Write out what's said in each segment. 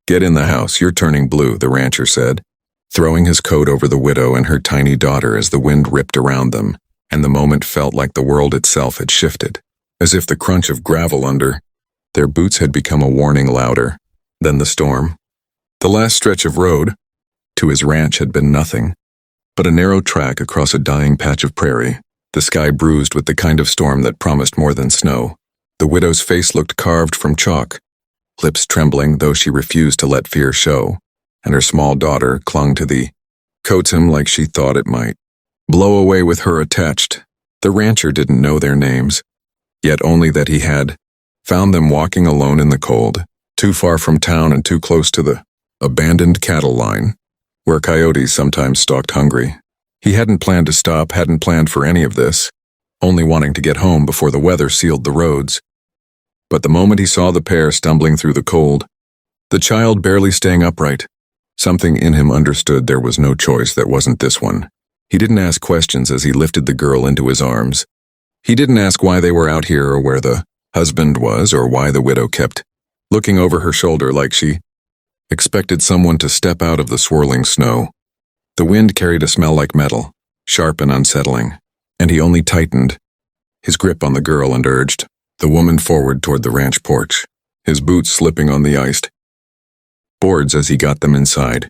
"Get in the house, you're turning blue," the rancher said, throwing his coat over the widow and her tiny daughter as the wind ripped around them, and the moment felt like the world itself had shifted, as if the crunch of gravel under their boots had become a warning louder than the storm. The last stretch of road to his ranch had been nothing but a narrow track across a dying patch of prairie, the sky bruised with the kind of storm that promised more than snow. The widow's face looked carved from chalk, lips trembling though she refused to let fear show, and her small daughter clung to the coats him like she thought it might blow away with her attached. The rancher didn't know their names, yet only that he had found them walking alone in the cold, too far from town and too close to the abandoned cattle line, where coyotes sometimes stalked hungry. He hadn't planned to stop, hadn't planned for any of this, only wanting to get home before the weather sealed the roads. But the moment he saw the pair stumbling through the cold, the child barely staying upright, something in him understood there was no choice that wasn't this one. He didn't ask questions as he lifted the girl into his arms. He didn't ask why they were out here or where the husband was or why the widow kept looking over her shoulder like she expected someone to step out of the swirling snow. The wind carried a smell like metal, sharp and unsettling, and he only tightened his grip on the girl and urged the woman forward toward the ranch porch, his boots slipping on the iced boards as he got them inside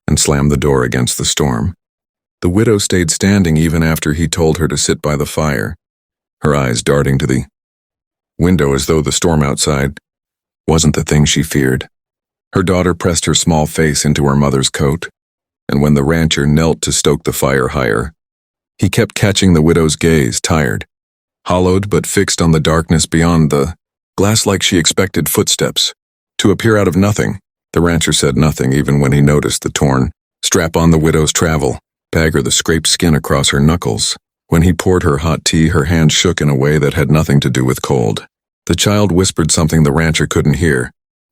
and slammed the door against the storm. The widow stayed standing even after he told her to sit by the fire, her eyes darting to the window as though the storm outside wasn't the thing she feared. Her daughter pressed her small face into her mother's coat, and when the rancher knelt to stoke the fire higher, he kept catching the widow's gaze, tired, hollowed but fixed on the darkness beyond the glass like she expected footsteps to appear out of nothing. The rancher said nothing even when he noticed the torn strap on the widow's travel bag or the scraped skin across her knuckles. When he poured her hot tea, her hand shook in a way that had nothing to do with cold. The child whispered something the rancher couldn't hear,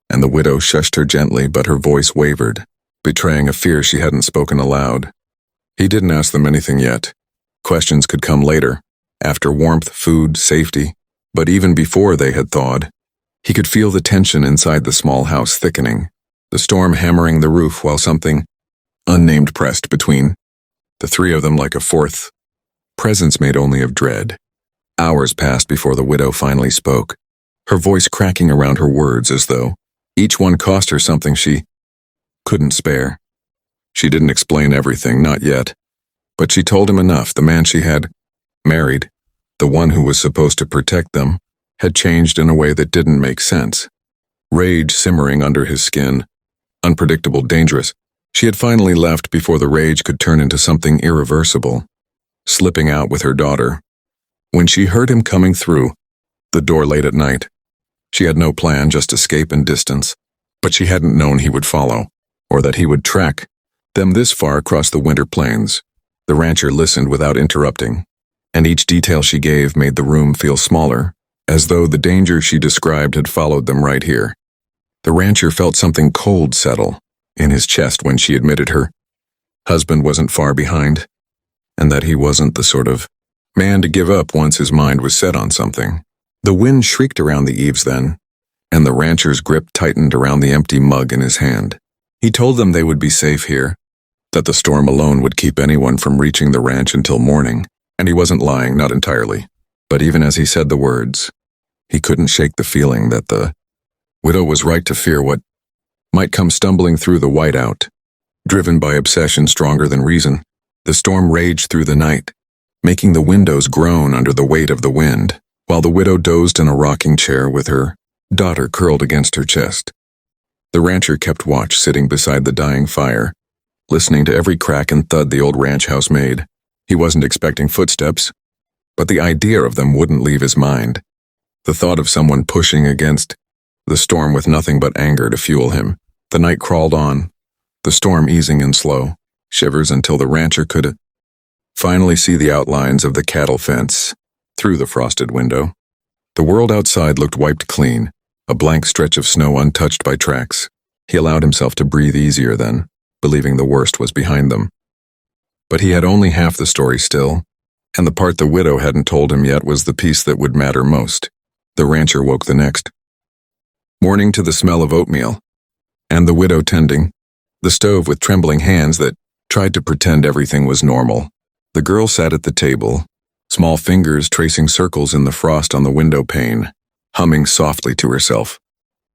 and the widow shushed her gently, but her voice wavered, betraying a fear she hadn't spoken aloud. He didn't ask them anything yet. Questions could come later, after warmth, food, safety, but even before they had thawed, he could feel the tension inside the small house thickening, the storm hammering the roof while something unnamed pressed between the three of them like a fourth presence made only of dread. Hours passed before the widow finally spoke, her voice cracking around her words as though each one cost her something she couldn't spare. She didn't explain everything, not yet, but she told him enough. The man she had married, the one who was supposed to protect them, had changed in a way that didn't make sense. Rage simmering under his skin, unpredictable, dangerous. She had finally left before the rage could turn into something irreversible, slipping out with her daughter. When she heard him coming through the door late at night, she had no plan, just escape and distance, but she hadn't known he would follow, or that he would track them this far across the winter plains. The rancher listened without interrupting, and each detail she gave made the room feel smaller, as though the danger she described had followed them right here. The rancher felt something cold settle in his chest when she admitted her husband wasn't far behind, and that he wasn't the sort of man to give up once his mind was set on something. The wind shrieked around the eaves then, and the rancher's grip tightened around the empty mug in his hand. He told them they would be safe here, that the storm alone would keep anyone from reaching the ranch until morning, and he wasn't lying, not entirely. But even as he said the words, he couldn't shake the feeling that the widow was right to fear what might come stumbling through the whiteout. Driven by obsession stronger than reason, the storm raged through the night, making the windows groan under the weight of the wind, while the widow dozed in a rocking chair with her daughter curled against her chest. The rancher kept watch, sitting beside the dying fire, listening to every crack and thud the old ranch house made. He wasn't expecting footsteps, but the idea of them wouldn't leave his mind. The thought of someone pushing against the storm with nothing but anger to fuel him. The night crawled on, the storm easing in slow shivers until the rancher could finally see the outlines of the cattle fence through the frosted window. The world outside looked wiped clean, a blank stretch of snow untouched by tracks. He allowed himself to breathe easier then, believing the worst was behind them. But he had only half the story still, and the part the widow hadn't told him yet was the piece that would matter most. The rancher woke the next morning to the smell of oatmeal and the widow tending the stove with trembling hands that tried to pretend everything was normal. The girl sat at the table, small fingers tracing circles in the frost on the window pane, humming softly to herself.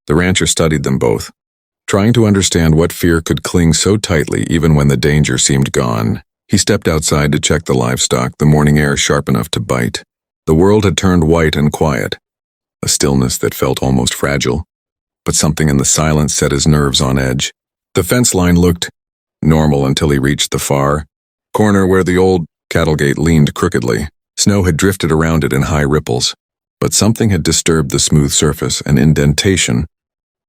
The rancher studied them both, trying to understand what fear could cling so tightly even when the danger seemed gone. He stepped outside to check the livestock, the morning air sharp enough to bite. The world had turned white and quiet, a stillness that felt almost fragile, but something in the silence set his nerves on edge. The fence line looked normal until he reached the far corner where the old cattle gate leaned crookedly. Snow had drifted around it in high ripples, but something had disturbed the smooth surface, an indentation,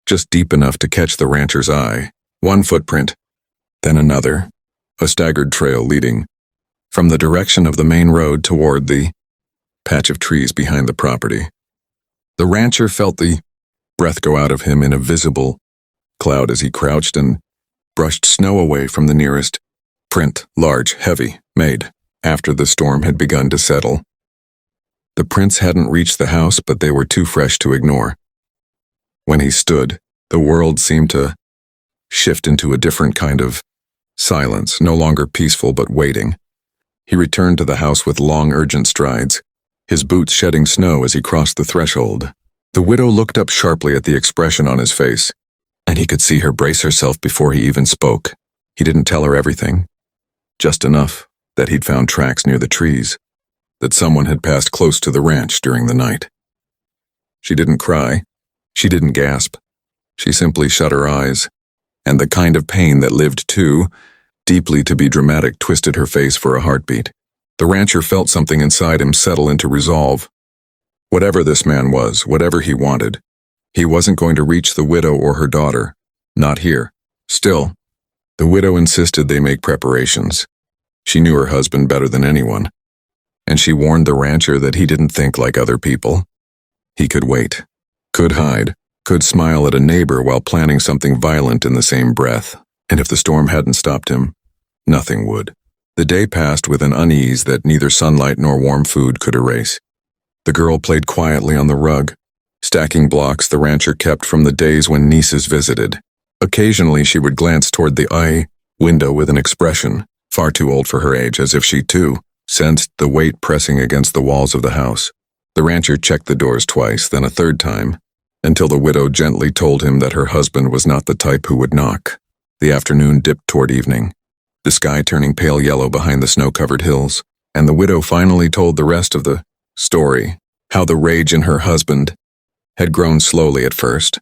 just deep enough to catch the rancher's eye. One footprint, then another, a staggered trail leading from the direction of the main road toward the patch of trees behind the property. The rancher felt the breath go out of him in a visible cloud as he crouched and brushed snow away from the nearest print, large, heavy, made after the storm had begun to settle. The prints hadn't reached the house, but they were too fresh to ignore. When he stood, the world seemed to shift into a different kind of silence, no longer peaceful but waiting. He returned to the house with long, urgent strides, his boots shedding snow as he crossed the threshold. The widow looked up sharply at the expression on his face, and he could see her brace herself before he even spoke. He didn't tell her everything, just enough that he'd found tracks near the trees, that someone had passed close to the ranch during the night. She didn't cry. She didn't gasp. She simply shut her eyes, and the kind of pain that lived too deeply to be dramatic twisted her face for a heartbeat. The rancher felt something inside him settle into resolve. Whatever this man was, whatever he wanted, he wasn't going to reach the widow or her daughter. Not here. Still, the widow insisted they make preparations. She knew her husband better than anyone, and she warned the rancher that he didn't think like other people. He could wait, could hide, could smile at a neighbor while planning something violent in the same breath, and if the storm hadn't stopped him, nothing would. The day passed with an unease that neither sunlight nor warm food could erase. The girl played quietly on the rug, stacking blocks the rancher kept from the days when nieces visited. Occasionally she would glance toward the window with an expression, far too old for her age, as if she too sensed the weight pressing against the walls of the house. The rancher checked the doors twice, then a third time, until the widow gently told him that her husband was not the type who would knock. The afternoon dipped toward evening, the sky turning pale yellow behind the snow-covered hills, and the widow finally told the rest of the story, how the rage in her husband had grown slowly at first,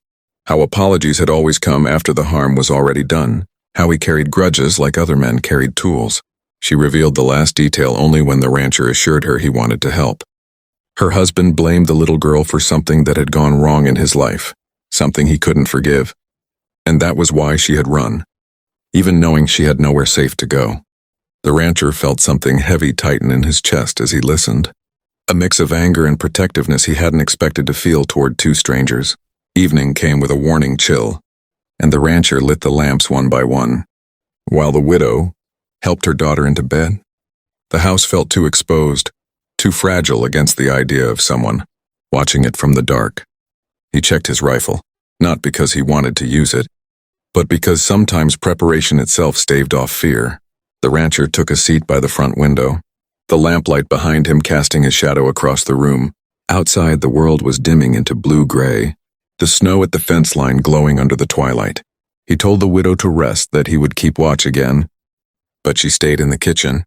how apologies had always come after the harm was already done, how he carried grudges like other men carried tools. She revealed the last detail only when the rancher assured her he wanted to help. Her husband blamed the little girl for something that had gone wrong in his life, something he couldn't forgive, and that was why she had run, even knowing she had nowhere safe to go. The rancher felt something heavy tighten in his chest as he listened, a mix of anger and protectiveness he hadn't expected to feel toward two strangers. Evening came with a warning chill, and the rancher lit the lamps one by one, while the widow helped her daughter into bed. The house felt too exposed, too fragile against the idea of someone watching it from the dark. He checked his rifle, not because he wanted to use it, but because sometimes preparation itself staved off fear. The rancher took a seat by the front window, the lamplight behind him casting his shadow across the room. Outside, the world was dimming into blue-gray, the snow at the fence line glowing under the twilight. He told the widow to rest, that he would keep watch again, but she stayed in the kitchen,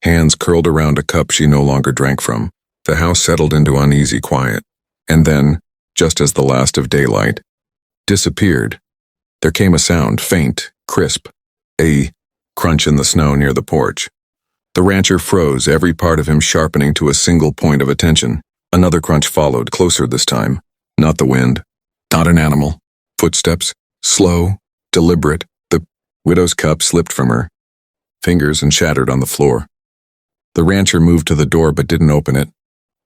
hands curled around a cup she no longer drank from. The house settled into uneasy quiet, and then, just as the last of daylight disappeared, there came a sound, faint, crisp, a crunch in the snow near the porch. The rancher froze, every part of him sharpening to a single point of attention. Another crunch followed, closer this time. Not the wind, not an animal. Footsteps, slow, deliberate. The widow's cup slipped from her fingers and shattered on the floor. The rancher moved to the door but didn't open it,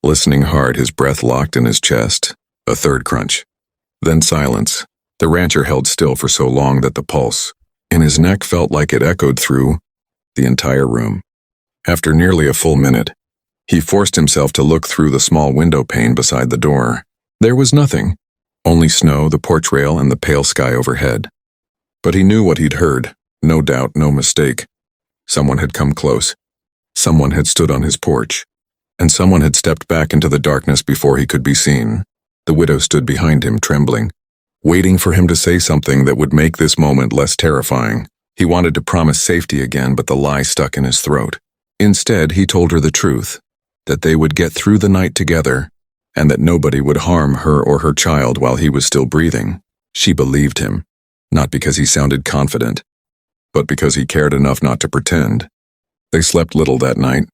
listening hard, his breath locked in his chest. A third crunch. Then silence. The rancher held still for so long that the pulse in his neck felt like it echoed through the entire room. After nearly a full minute, he forced himself to look through the small window pane beside the door. There was nothing, only snow, the porch rail, and the pale sky overhead. But he knew what he'd heard. No doubt, no mistake. Someone had come close. Someone had stood on his porch. And someone had stepped back into the darkness before he could be seen. The widow stood behind him, trembling, waiting for him to say something that would make this moment less terrifying. He wanted to promise safety again, but the lie stuck in his throat. Instead, he told her the truth, that they would get through the night together, and that nobody would harm her or her child while he was still breathing. She believed him, not because he sounded confident, but because he cared enough not to pretend. They slept little that night.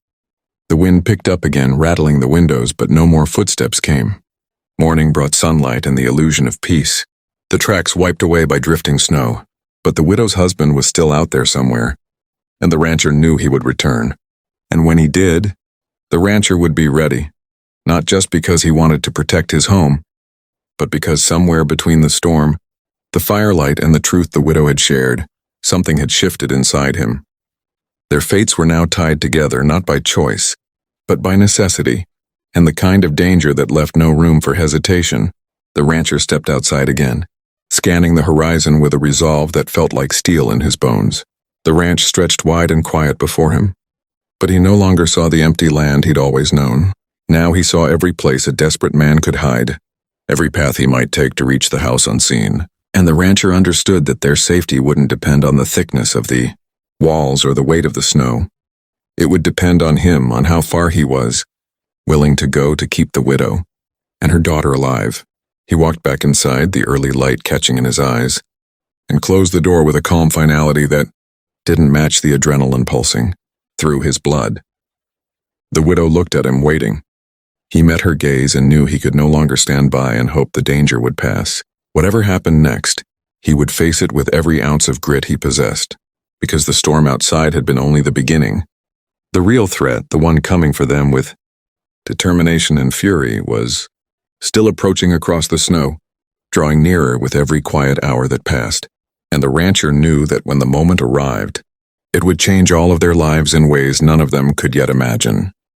The wind picked up again, rattling the windows, but no more footsteps came. Morning brought sunlight and the illusion of peace, the tracks wiped away by drifting snow. But the widow's husband was still out there somewhere, and the rancher knew he would return. And when he did, the rancher would be ready, not just because he wanted to protect his home, but because somewhere between the storm, the firelight, and the truth the widow had shared, something had shifted inside him. Their fates were now tied together, not by choice, but by necessity, and the kind of danger that left no room for hesitation. The rancher stepped outside again, scanning the horizon with a resolve that felt like steel in his bones. The ranch stretched wide and quiet before him, but he no longer saw the empty land he'd always known. Now he saw every place a desperate man could hide, every path he might take to reach the house unseen. And the rancher understood that their safety wouldn't depend on the thickness of the walls or the weight of the snow. It would depend on him, on how far he was willing to go to keep the widow and her daughter alive. He walked back inside, the early light catching in his eyes, and closed the door with a calm finality that didn't match the adrenaline pulsing through his blood. The widow looked at him, waiting. He met her gaze and knew he could no longer stand by and hope the danger would pass. Whatever happened next, he would face it with every ounce of grit he possessed, because the storm outside had been only the beginning. The real threat, the one coming for them with determination and fury, was still approaching across the snow, drawing nearer with every quiet hour that passed. And the rancher knew that when the moment arrived, it would change all of their lives in ways none of them could yet imagine.